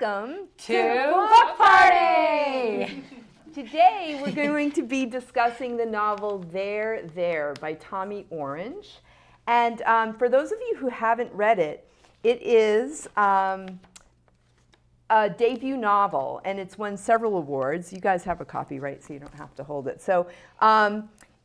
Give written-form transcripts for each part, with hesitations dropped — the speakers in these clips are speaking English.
Welcome to Book Party! Today we're going to be discussing the novel There, There by Tommy Orange. And for those of you who haven't read it, it is a debut novel, and it's won several awards. You guys have a copy, right? So you don't have to hold it. So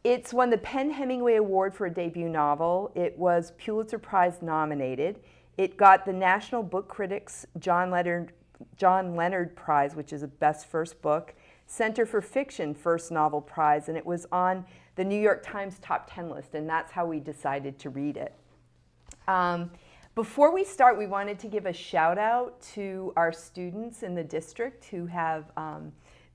it's won the PEN/Hemingway Award for a debut novel. It was Pulitzer Prize nominated. It got the National Book Critics John Leonard Prize, which is a Best First Book, Center for Fiction First Novel Prize, and it was on the New York Times Top 10 list, and that's how we decided to read it. Before we start, we wanted to give a shout out to our students in the district who have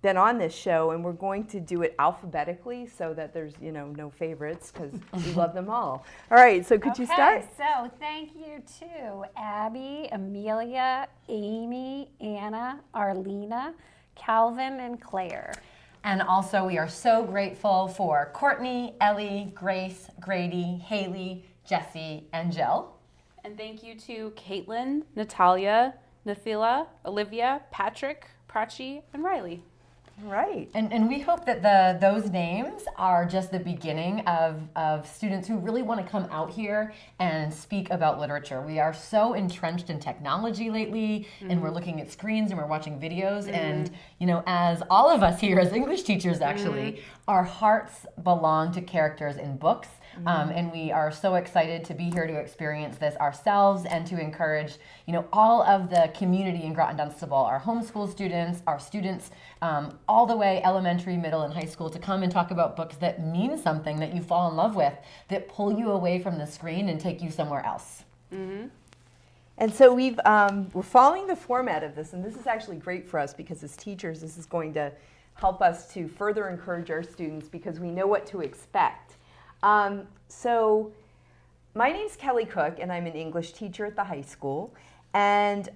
been on this show, and we're going to do it alphabetically so that there's, no favorites because we love them all. All right, so could you start? So thank you to Abby, Amelia, Amy, Anna, Arlena, Calvin, and Claire. And also we are so grateful for Courtney, Ellie, Grace, Grady, Haley, Jesse, and Jill. And thank you to Caitlin, Natalia, Nathila, Olivia, Patrick, Prachi, and Riley. Right. And we hope that those names are just the beginning of students who really want to come out here and speak about literature. We are so entrenched in technology lately, and we're looking at screens and we're watching videos, and as all of us here as English teachers actually, our hearts belong to characters in books. And we are so excited to be here to experience this ourselves and to encourage, all of the community in Groton Dunstable, our homeschool students, our students, all the way elementary, middle, and high school, to come and talk about books that mean something, that you fall in love with, that pull you away from the screen and take you somewhere else. And so we're following the format of this, and this is actually great for us because as teachers, this is going to help us to further encourage our students because we know what to expect. So my name's Kelly Cook, and I'm an English teacher at the high school. And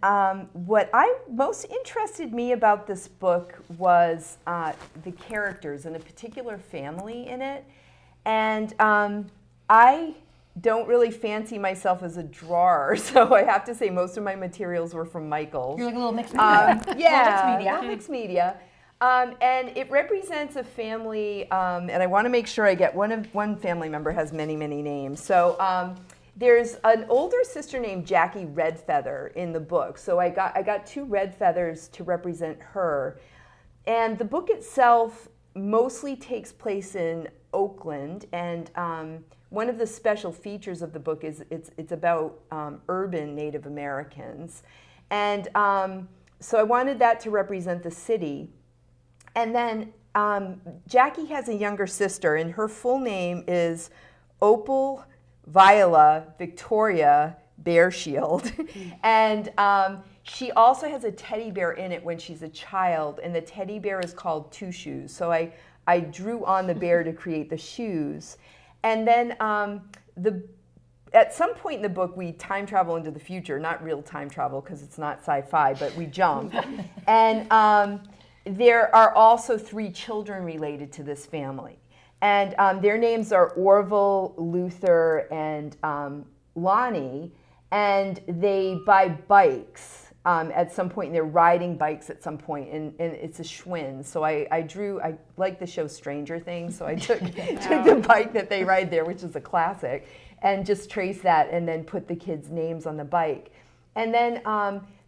what most interested me about this book was the characters and a particular family in it. And I don't really fancy myself as a drawer, so I have to say most of my materials were from Michael's. You're like a little mixed media. Mixed media. And it represents a family, and I want to make sure I get one family member has many, many names. So there's an older sister named Jackie Redfeather in the book. So I got two red feathers to represent her. And the book itself mostly takes place in Oakland, and one of the special features of the book is it's about urban Native Americans. And so I wanted that to represent the city. And then Jackie has a younger sister, and her full name is Opal Viola Victoria Bearshield. And she also has a teddy bear in it when she's a child, and the teddy bear is called Two Shoes. So I drew on the bear to create the shoes. And then at some point in the book, we time travel into the future, not real time travel because it's not sci-fi, but we jump. And there are also three children related to this family. And their names are Orville, Luther, and Lonnie. And they buy bikes at some point. And they're riding bikes at some point, and it's a Schwinn. So I like the show Stranger Things, so I took the bike that they ride there, which is a classic, and just traced that and then put the kids' names on the bike. And then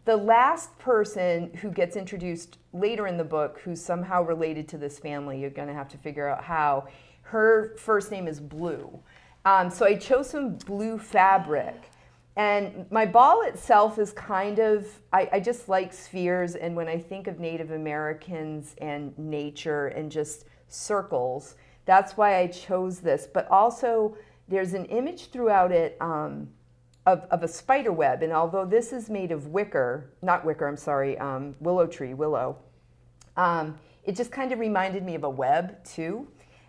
the last person who gets introduced later in the book, who's somehow related to this family, you're going to have to figure out how, her first name is Blue. So I chose some blue fabric. And my ball itself is kind of, I just like spheres, and when I think of Native Americans and nature and just circles, that's why I chose this. But also, there's an image throughout it of a spider web, and although this is made of willow tree, it just kind of reminded me of a web too.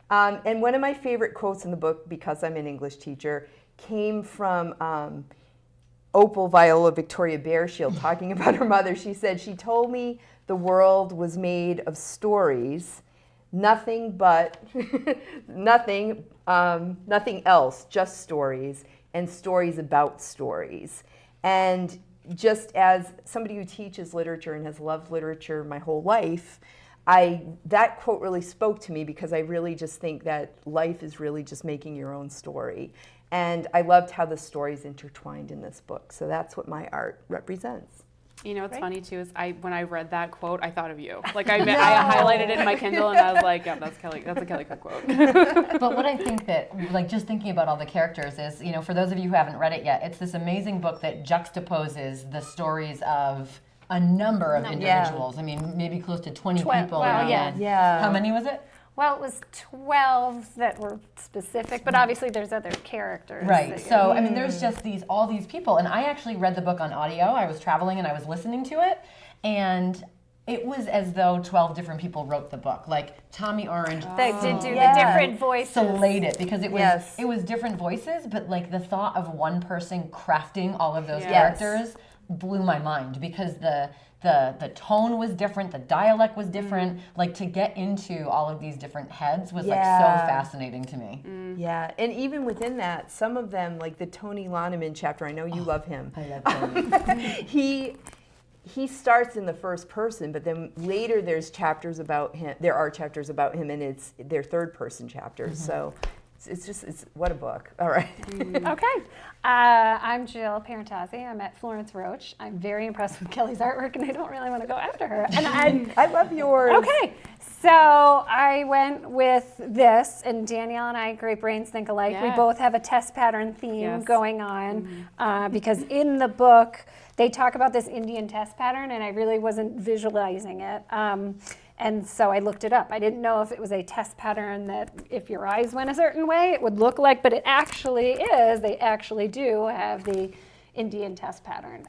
And one of my favorite quotes in the book, because I'm an English teacher, came from Opal Viola Victoria Bearshield talking about her mother. She said, "She told me the world was made of stories, nothing else, just stories, and stories about stories." And just as somebody who teaches literature and has loved literature my whole life, that quote really spoke to me because I really just think that life is really just making your own story. And I loved how the stories intertwined in this book. So that's what my art represents. You know what's funny too is when I read that quote, I thought of you. Like I highlighted it in my Kindle and I was like, yeah, that's Kelly. That's a Kelly Cook quote. But what I think that, like, just thinking about all the characters is, you know, for those of you who haven't read it yet, it's this amazing book that juxtaposes the stories of a number of individuals. I mean, maybe close to 20 people. Well, Yeah. How many was it? Well, it was 12 that were specific, but obviously there's other characters. Right. So, I mean, there's just all these people. And I actually read the book on audio. I was traveling and I was listening to it. And it was as though 12 different people wrote the book. Like Tommy Orange They did do the different voices. slayed it because it was different voices, but like the thought of one person crafting all of those characters blew my mind because the tone was different, the dialect was different. Like to get into all of these different heads was like so fascinating to me. Yeah, and even within that, some of them, like the Tony Loneman chapter, I know you love him. I love Tony. He starts in the first person, but then later there's chapters about him. There are chapters about him, and they're third person chapters. So it's what a book. All right. Okay. I'm Jill Parentazzi. I'm at Florence Roach. I'm very impressed with Kelly's artwork, and I don't really want to go after her. And I love yours. Okay. So I went with this, and Danielle and I, great brains think alike. Yeah. We both have a test pattern theme going on because in the book they talk about this Indian test pattern, and I really wasn't visualizing it. And so I looked it up. I didn't know if it was a test pattern that if your eyes went a certain way, it would look like, but it actually is. They actually do have the Indian test pattern.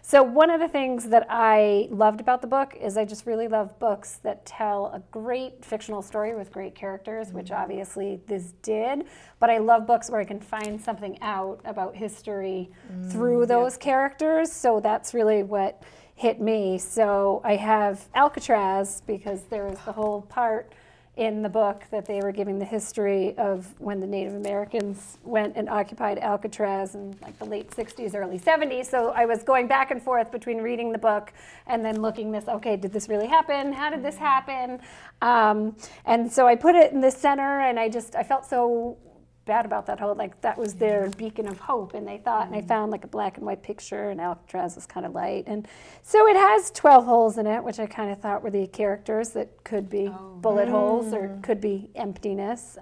So one of the things that I loved about the book is I just really love books that tell a great fictional story with great characters, which obviously this did, but I love books where I can find something out about history through those characters. So that's really what hit me. So I have Alcatraz because there was the whole part in the book that they were giving the history of when the Native Americans went and occupied Alcatraz in like the late 60s, early 70s. So I was going back and forth between reading the book and then looking okay, did this really happen? How did this happen? And so I put it in the center, and I felt so bad about that whole, like that was their beacon of hope, and they thought, and I found like a black and white picture, and Alcatraz was kind of light, and so it has 12 holes in it, which I kind of thought were the characters that could be bullet holes or could be emptiness.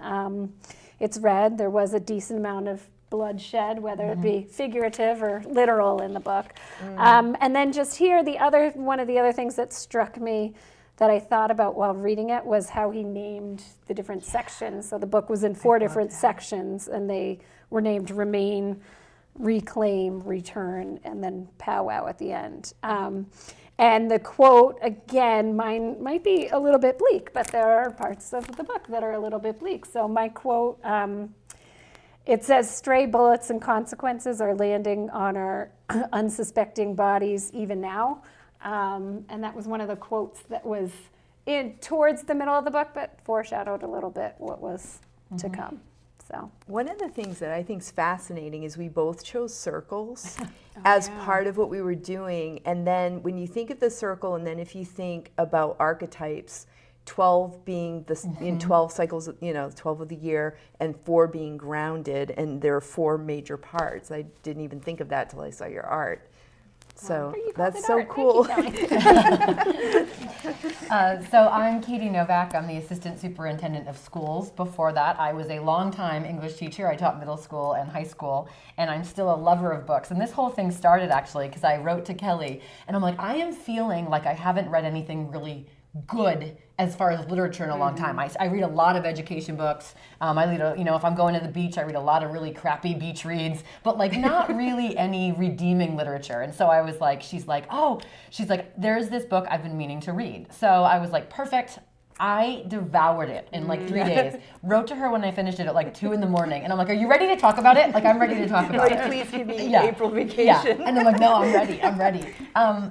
It's red. There was a decent amount of bloodshed, whether it be figurative or literal in the book. And then just here, one of the other things that struck me that I thought about while reading it was how he named the different sections. So the book was in 4 different sections, and they were named Remain, Reclaim, Return, and then Powwow at the end. And the quote, again, mine might be a little bit bleak, but there are parts of the book that are a little bit bleak. So my quote, it says, "Stray bullets and consequences are landing on our unsuspecting bodies even now." And that was one of the quotes that was towards the middle of the book, but foreshadowed a little bit what was to come. So one of the things that I think is fascinating is we both chose circles as part of what we were doing. And then when you think of the circle, and then if you think about archetypes, 12 being in 12 cycles, 12 of the year, and 4 being grounded, and there are 4 major parts. I didn't even think of that till I saw your art. So that's so cool. So I'm Katie Novak. I'm the Assistant Superintendent of Schools. Before that, I was a longtime English teacher. I taught middle school and high school, and I'm still a lover of books. And this whole thing started actually because I wrote to Kelly, and I'm like, I am feeling like I haven't read anything really good as far as literature in a long time. I read a lot of education books. I read, if I'm going to the beach, I read a lot of really crappy beach reads, but like not really any redeeming literature. And so I was like, she's like, there's this book I've been meaning to read. So I was like, perfect. I devoured it in like 3 days. Wrote to her when I finished it at like 2 a.m. and I'm like, "Are you ready to talk about it?" Like, I'm ready to talk about it. Please give me April vacation. Yeah, and I'm like, "No, I'm ready. I'm ready."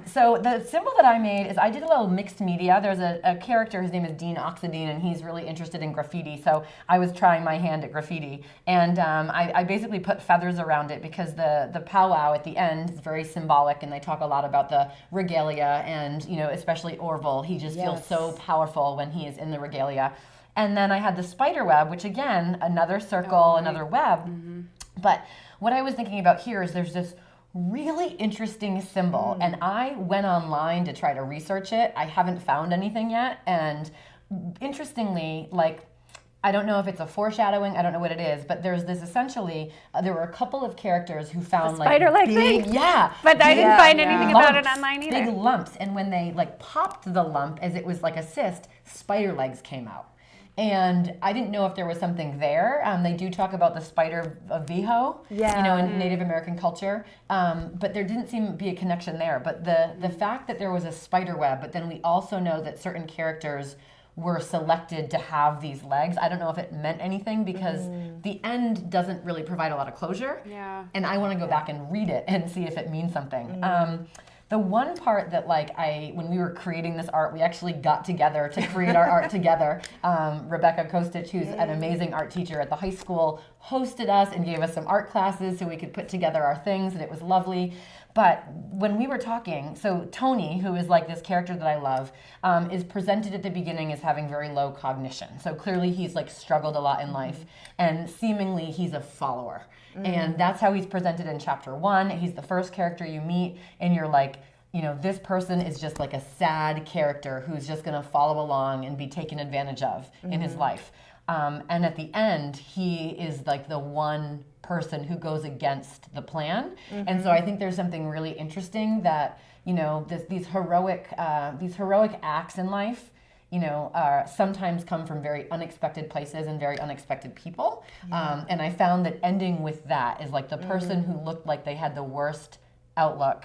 So the symbol that I made is I did a little mixed media. There's a character. His name is Dean Oxidine, and he's really interested in graffiti. So I was trying my hand at graffiti, and I basically put feathers around it because the powwow at the end is very symbolic, and they talk a lot about the regalia, and especially Orville. He just feels so powerful when he is in the regalia. And then I had the spider web, which again, another circle, another web. Mm-hmm. But what I was thinking about here is there's this really interesting symbol, and I went online to try to research it. I haven't found anything yet, and interestingly, I don't know if it's a foreshadowing, I don't know what it is, but there's this essentially, there were a couple of characters who found spider-like big, thing? Yeah. But I didn't find anything lumps, about it online either. Big lumps, and when they popped the lump, as it was like a cyst, spider legs came out. And I didn't know if there was something there. They do talk about the spider of Viho, in Native American culture, but there didn't seem to be a connection there. But the fact that there was a spider web, but then we also know that certain characters were selected to have these legs. I don't know if it meant anything because the end doesn't really provide a lot of closure. Yeah. And I want to go back and read it and see if it means something. The one part that when we were creating this art, we actually got together to create our art together. Rebecca Kostic, who's an amazing art teacher at the high school, hosted us and gave us some art classes so we could put together our things, and it was lovely. But when we were talking, so Tony, who is this character that I love, is presented at the beginning as having very low cognition. So clearly he's struggled a lot in life, and seemingly he's a follower. And that's how he's presented in chapter 1. He's the first character you meet, and you're this person is just a sad character who's just going to follow along and be taken advantage of in his life. And at the end, he is the one person who goes against the plan. And so I think there's something really interesting that, these heroic acts in life, sometimes come from very unexpected places and very unexpected people. And I found that ending with that is the person who looked like they had the worst outlook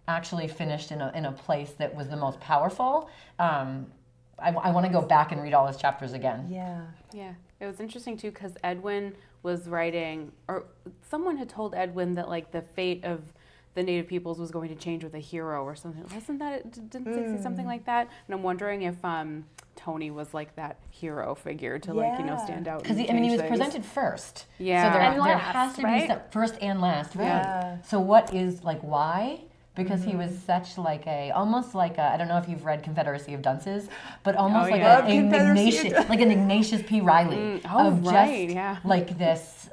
actually finished in a place that was the most powerful. I want to go back and read all his chapters again. Yeah. It was interesting too because Edwin was writing, or someone had told Edwin that the fate of the Native peoples was going to change with a hero or something. Wasn't that it? Didn't they say something like that? And I'm wondering if Tony was that hero figure to stand out. Because he was presented first. Yeah. So there last, has to be some first and last. Right. Yeah. So what is why? Because he was such almost I don't know if you've read Confederacy of Dunces, but almost an Ignatius P. Riley this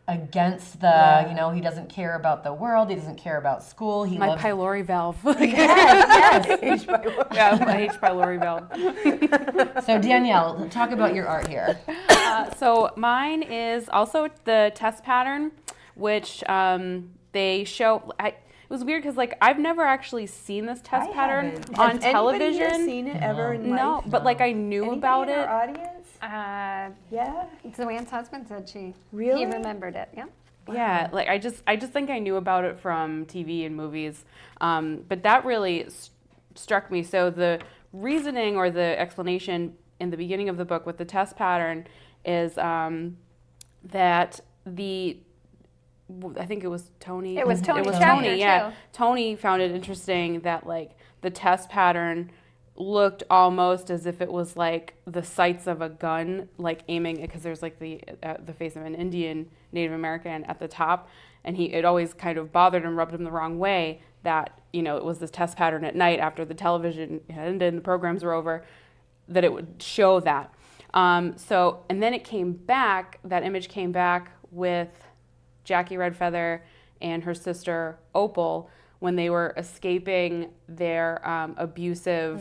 against the he doesn't care about the world, he doesn't care about school, he loves pylori valve. yes. H. pylori. Yeah, my H. pylori valve. So Danielle, talk about your art here. So mine is also the test pattern, which they show. It was weird because I've never actually seen this test pattern on television. Has anybody here seen it ever in life? No, but I knew about in it. Our audience? Yeah. Zoanne's husband said he remembered it. Yeah. Wow. Yeah, I just think I knew about it from TV and movies, but that really struck me. So the reasoning or the explanation in the beginning of the book with the test pattern is that I think it was Tony. It was Tony. It was Tony. Yeah, Tony found it interesting that the test pattern looked almost as if it was the sights of a gun, aiming, because there's the face of an Indian Native American at the top, and it always kind of bothered and rubbed him the wrong way that it was this test pattern at night after the television ended and the programs were over, that it would show that. So and then it came back. That image came back with Jackie Redfeather and her sister Opal when they were escaping their abusive,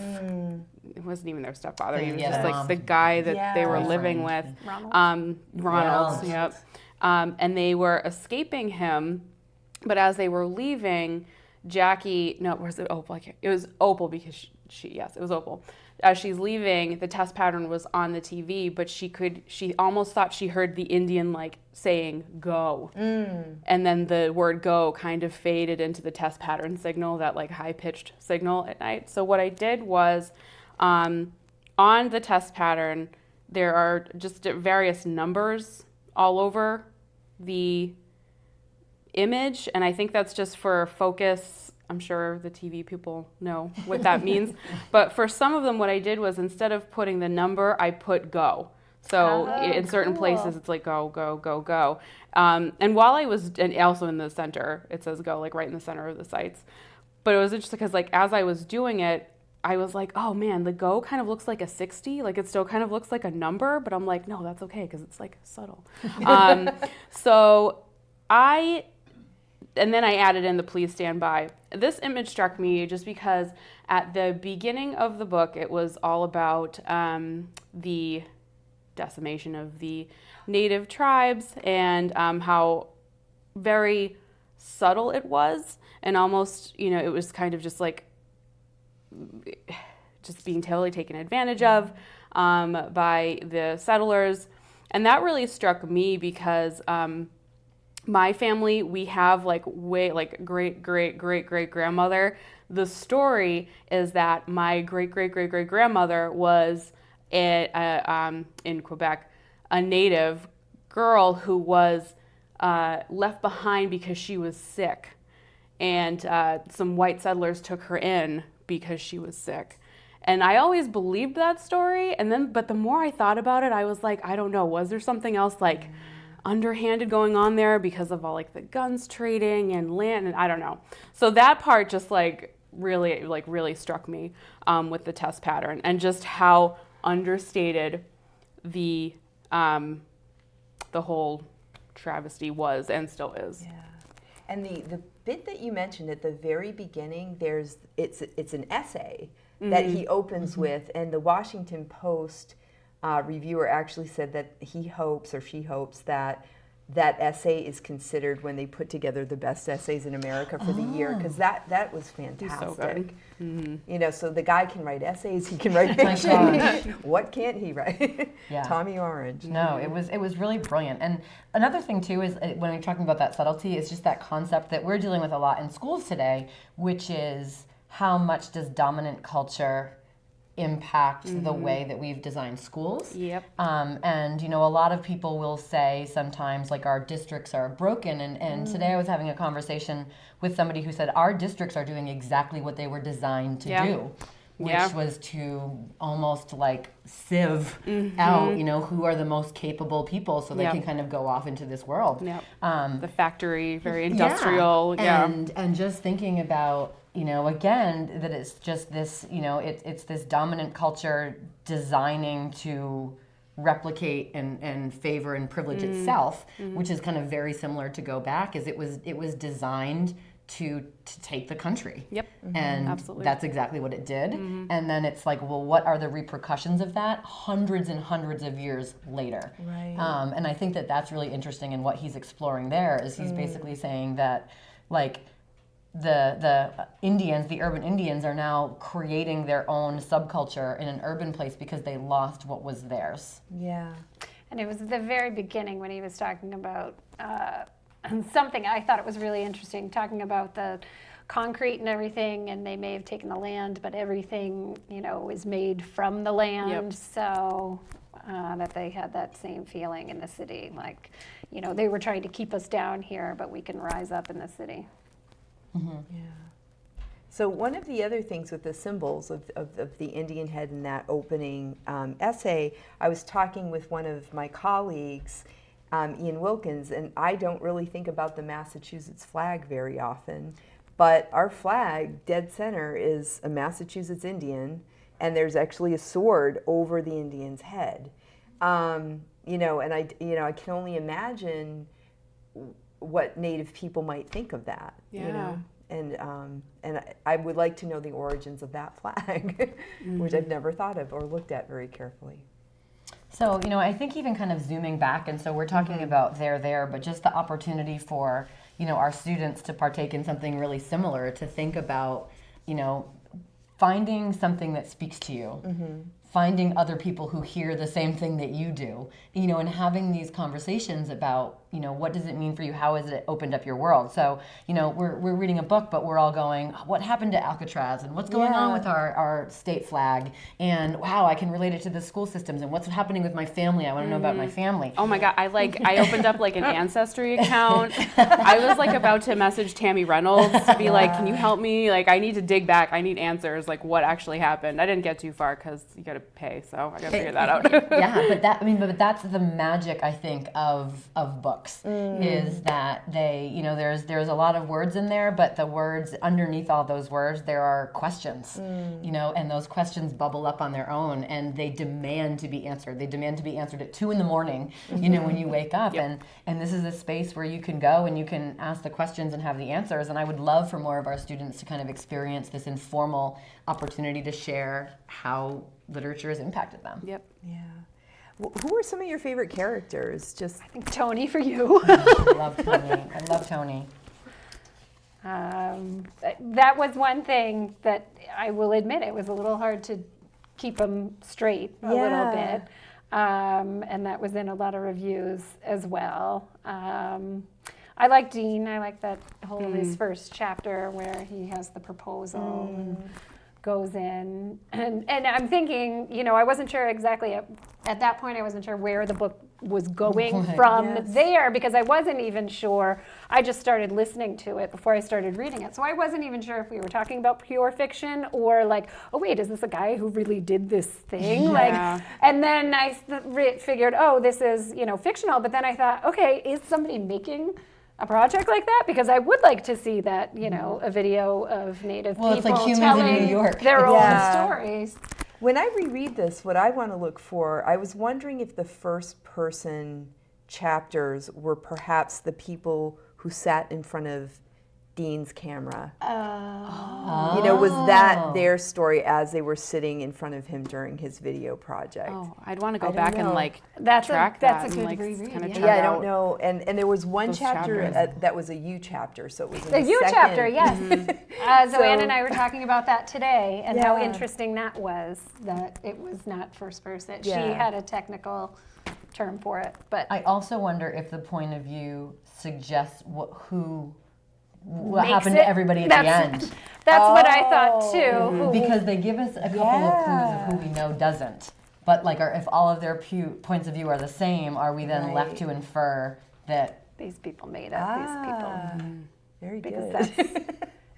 it wasn't even their stepfather, he was just the guy that they were living with. Ronald. Yep. And they were escaping him, but as they were leaving, was it Opal? It was Opal because it was Opal. As she's leaving, the test pattern was on the TV, but she almost thought she heard the Indian saying go. And then the word go kind of faded into the test pattern signal, that high-pitched signal at night. So what I did was on on the test pattern, there are just various numbers all over the image, and I think that's just for focus. I'm sure the TV people know what that means. But for some of them, what I did was instead of putting the number, I put go. So in certain places, it's like go, go, go, go. And while I was, and also in the center, it says go, like right in the center of the sites. But it was interesting because like as I was doing it, I was like, oh man, the go kind of looks like a 60. Like it still kind of looks like a number, but I'm like, no, that's okay because it's like subtle. And then I added in the please stand by. This image struck me just because at the beginning of the book, it was all about the decimation of the native tribes and how very subtle it was. And almost, it was kind of just like, just being totally taken advantage of by the settlers. And that really struck me because my family, we have great grandmother. The story is that my great grandmother was in Quebec, a native girl who was left behind because she was sick, and some white settlers took her in because she was sick. And I always believed that story, but the more I thought about it, I was like, I don't know, was there something else like underhanded going on there because of all like the guns trading and land, and I don't know. So that part just really struck me with the test pattern and just how understated the whole travesty was and still is. Yeah. And the bit that you mentioned at the very beginning, it's an essay that he opens with, and the Washington Post reviewer actually said that he hopes or she hopes that essay is considered when they put together the best essays in America for the year, because that was fantastic. So good. Mm-hmm. So the guy can write essays, he can write fiction. What can't he write? Yeah. Tommy Orange. No, it was really brilliant. And another thing too is when we're talking about that subtlety, is just that concept that we're dealing with a lot in schools today, which is how much does dominant culture impact the way that we've designed schools. Yep. And a lot of people will say sometimes like our districts are broken, and today I was having a conversation with somebody who said our districts are doing exactly what they were designed to do, which was to almost like sieve out, who are the most capable people so they can kind of go off into this world. Yep. The factory, very industrial. And just thinking about again, that it's just this, it's this dominant culture designing to replicate and favor and privilege itself, which is kind of very similar to Go Back, is it was designed to take the country. Yep. And absolutely. That's exactly what it did. And then it's like, well, what are the repercussions of that hundreds and hundreds of years later? Right. And I think that that's really interesting, and what he's exploring there is he's basically saying that like the Indians, the urban Indians, are now creating their own subculture in an urban place because they lost what was theirs. Yeah. And it was at the very beginning when he was talking about something I thought it was really interesting, talking about the concrete and everything, and they may have taken the land, but everything, is made from the land. Yep. So that they had that same feeling in the city, like, they were trying to keep us down here, but we can rise up in the city. Yeah. So one of the other things with the symbols of the Indian head in that opening essay, I was talking with one of my colleagues, Ian Wilkins, and I don't really think about the Massachusetts flag very often, but our flag, dead center, is a Massachusetts Indian, and there's actually a sword over the Indian's head. And I can only imagine what Native people might think of that. Yeah. And I would like to know the origins of that flag, which I've never thought of or looked at very carefully. So, I think even kind of zooming back, and so we're talking about there, but just the opportunity for, our students to partake in something really similar, to think about, finding something that speaks to you, finding other people who hear the same thing that you do, and having these conversations about what does it mean for you? How has it opened up your world? So, we're reading a book, but we're all going, what happened to Alcatraz? And what's going on with our state flag? And wow, I can relate it to the school systems. And what's happening with my family? I want to know about my family. Oh my God, I opened up like an Ancestry account. I was like about to message Tammy Reynolds to be like, can you help me? Like, I need to dig back. I need answers, like what actually happened. I didn't get too far because you got to pay, so I got to figure that out. Yeah, but that's the magic, I think, of books, is that they, there's a lot of words in there, but the words underneath all those words, there are questions, and those questions bubble up on their own, and they demand to be answered. They demand to be answered at 2 a.m, when you wake up, and this is a space where you can go and you can ask the questions and have the answers. And I would love for more of our students to kind of experience this informal opportunity to share how literature has impacted them. Yep. Yeah. Who are some of your favorite characters? I think Tony for you. I love Tony. I love Tony. That was one thing that I will admit, it was a little hard to keep him straight a little bit. And that was in a lot of reviews as well. I like Dean. I like that whole his first chapter where he has the proposal and goes in. And I'm thinking, I wasn't sure exactly at that point. I wasn't sure where the book was going from there, because I wasn't even sure. I just started listening to it before I started reading it. So I wasn't even sure if we were talking about pure fiction or like, oh wait, is this a guy who really did this thing? Yeah. Like, and then I figured, oh, this is, fictional. But then I thought, okay, is somebody making a project like that? Because I would like to see that, a video of Native people it's like Humans telling in New York. their own stories. When I reread this, what I want to look for, I was wondering if the first person chapters were perhaps the people who sat in front of Dean's camera. Was that their story as they were sitting in front of him during his video project? Oh, I'd want to go back and like that's track that a and good like reread, kind of yeah. Yeah, I don't know. And there was one Those chapter chapters. that was a U chapter, so it was in The the U second. chapter, yes. Zoanne So- and I were talking about that today, and how Yeah. interesting that was, that it was not first person. She Yeah. had a technical term for it, but I also wonder if the point of view suggests what makes happened it- to everybody at the that's- end. That's what I thought too. Who- Because they give us a couple of clues of who we know doesn't. But if all of their points of view are the same, are we then left to infer that? These people made up these people. Very Because good. that's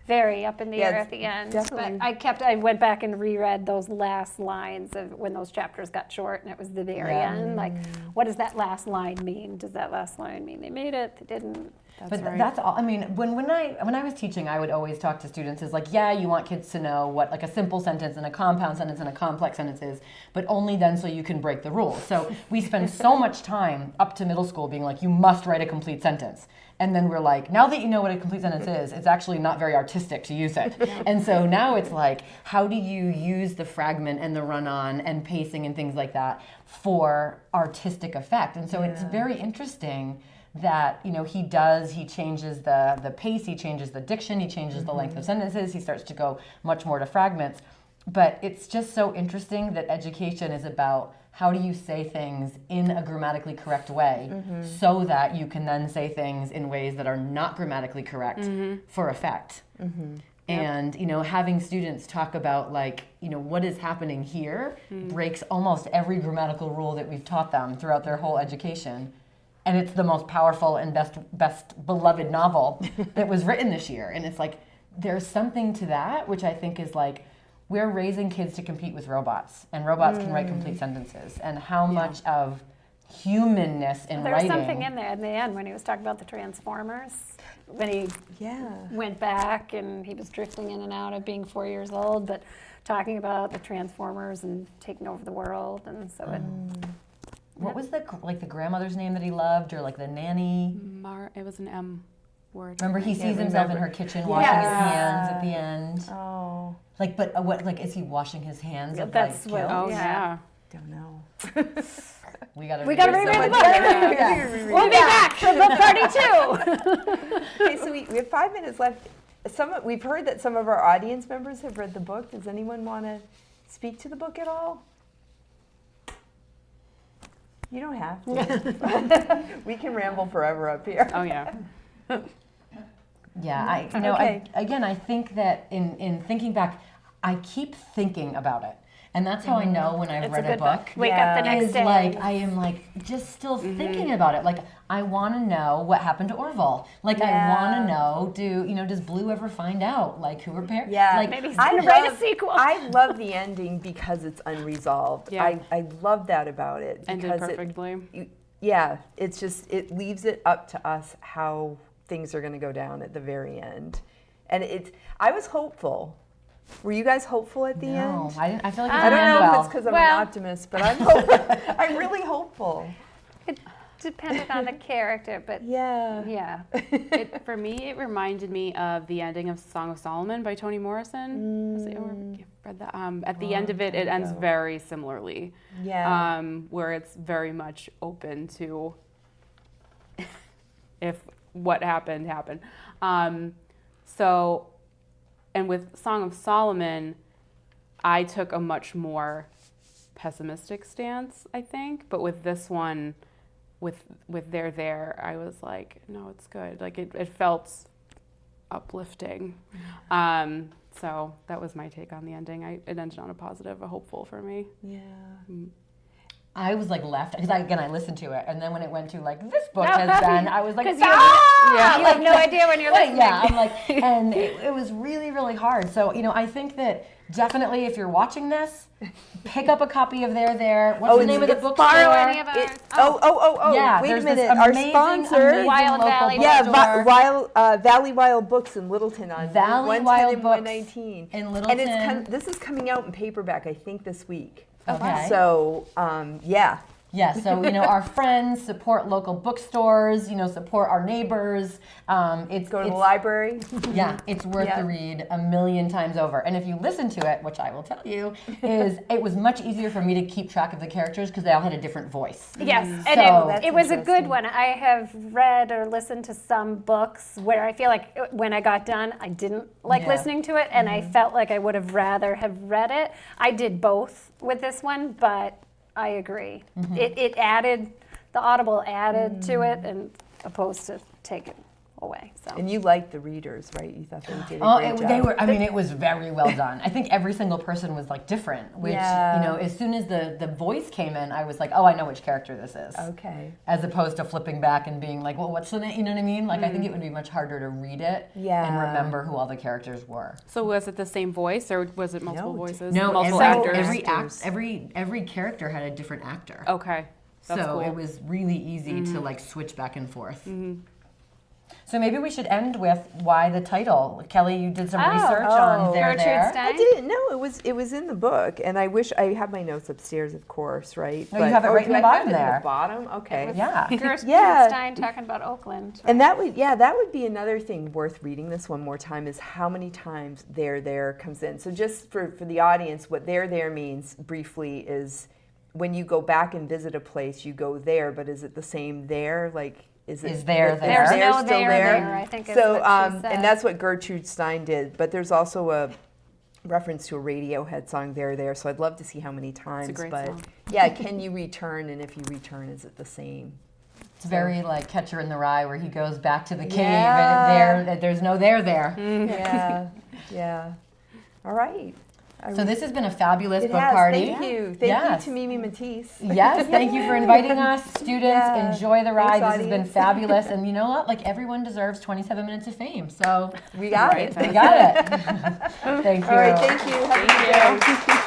very up in the air Yeah, at the end. definitely. But I went back and reread those last lines of when those chapters got short, and it was the very end. Like, what does that last line mean? Does that last line mean they made it? They didn't? That's all. I mean, when I was teaching, I would always talk to students as like, yeah, you want kids to know what like a simple sentence and a compound sentence and a complex sentence is, but only then so you can break the rules. So we spend so much time up to middle school being like, you must write a complete sentence. And then we're like, now that you know what a complete sentence is, it's actually not very artistic to use it. And so now it's like, how do you use the fragment and the run-on and pacing and things like that for artistic effect? And so it's very interesting that he changes the pace, he changes the diction, he changes the length of sentences, he starts to go much more to fragments. But it's just so interesting that education is about how do you say things in a grammatically correct way so that you can then say things in ways that are not grammatically correct for effect. And having students talk about what is happening here breaks almost every grammatical rule that we've taught them throughout their whole education. And it's the most powerful and best beloved novel that was written this year. And it's like, there's something to that, which I think is like, we're raising kids to compete with robots, and robots can write complete sentences. And how much of humanness in There was writing. something in there in the end when he was talking about the Transformers, when he went back and he was drifting in and out of being 4 years old, but talking about the Transformers and taking over the world. And so What was the grandmother's name that he loved, or like the nanny? It was an M word. Remember, he sees himself in her kitchen washing his hands at the end. Oh, Is he washing his hands? Yeah, of, that's like, what- guilt? Oh yeah. don't know. we We gotta got to reread reread some the of book. it. We'll be back for book party 2. Okay, so we have 5 minutes left. We've heard that some of our audience members have read the book. Does anyone want to speak to the book at all? You don't have to. We can ramble forever up here. Oh yeah. Yeah, Okay. I think that in thinking back, I keep thinking about it. And that's how I know when I've It's read a good book. Wake Yeah. up the next Is day. like I am like just still thinking about it. Like I want to know what happened to Orville. Like I want to know, does Blue ever find out like who her parents? Yeah. Like Maybe he's I gonna write a love- sequel. I love the ending because it's unresolved. Yeah. I love that about it. Ended because perfectly. it's just, it leaves it up to us how things are going to go down at the very end. And I was hopeful. Were you guys hopeful at the no, end? I didn't. I feel like it I don't didn't end know if well. it's because I'm Well- an optimist, but I'm hopeful. I'm really hopeful. It depended on the character, but Yeah. yeah. For me, it reminded me of the ending of Song of Solomon by Toni Morrison. You read that? At the end of it, it ends very similarly. Yeah. Where it's very much open to if what happened happened. And with Song of Solomon, I took a much more pessimistic stance, I think. But with this one, with They're There, I was like, no, it's good. Like it felt uplifting. So that was my take on the ending. It ended on a positive, a hopeful for me. Yeah. I was like left because I listened to it, and then when it went to like this book has been, I was like, Because ah! you have no idea when you're listening. Yeah, I'm like, and it was really, really hard. So, I think that definitely if you're watching this, pick up a copy of They're There. What's the name of the bookstore? Borrow any of ours. Yeah, Wait a there's this minute. Our amazing, sponsor. amazing Wild local Valley bookstore. Valley Wild Books in Littleton on Valley 110 Wild and Books 119. in And Littleton. this is coming out in paperback, I think, this week. Okay. So, yeah. Yeah, so our friends support local bookstores, support our neighbors. Go to the It's library. Yeah, it's worth Yeah. the read a million times over. And if you listen to it, which I will tell you, it was much easier for me to keep track of the characters because they all had a different voice. Yes, So- and That's it was a interesting. good one. I have read or listened to some books where I feel like when I got done, I didn't like Yeah. listening to it, and I felt like I would have rather have read it. I did both with this one, but I agree. It added, the Audible added to it, and opposed to take it away. So. And you liked the readers, right? You thought they did a great job. They were. I mean, it was very well done. I think every single person was like different. Which Yeah. as soon as the voice came in, I was like, oh, I know which character this is. Okay. As opposed to flipping back and being like, well, what's the name? You know what I mean? Like, I think it would be much harder to read it and Yeah. remember who all the characters were. So was it the same voice or was it multiple No, voices? No, multiple every actors. every character had a different actor. Okay. That's So cool. it was really easy to like switch back and forth. So maybe we should end with why the title. Kelly, you did some research on They're Gertrude There. Stein? I didn't know it was in the book, and I wish I have my notes upstairs, of course, right? No, you have it right in do the I have bottom it in there. the bottom? Okay. Yeah. Gertrude Yeah. Stein talking about Oakland. And that would be another thing worth reading this one more time is how many times there comes in. So just for the audience, what there means briefly is when you go back and visit a place, you go there, but is it the same there? Like, is there there? There's there no still there there? there, I think is So, what she said. and that's what Gertrude Stein did. But there's also a reference to a Radiohead song, There. So I'd love to see how many times. a great but song. yeah, can you return? And if you return, is it the same? It's very like Catcher in the Rye where he goes back to the cave Yeah. and there's no there there. Yeah, yeah. All right. So this has been a fabulous It book has. party. Thank you. Thank Yes. you to Mimi Matisse. Yes, thank you for inviting us. Students, Yeah. enjoy the ride. Thanks, This has been audience. fabulous. And you know what? Like everyone deserves 27 minutes of fame. So We got Right. it. we got it. Thank you. All right, thank you. Have a good day.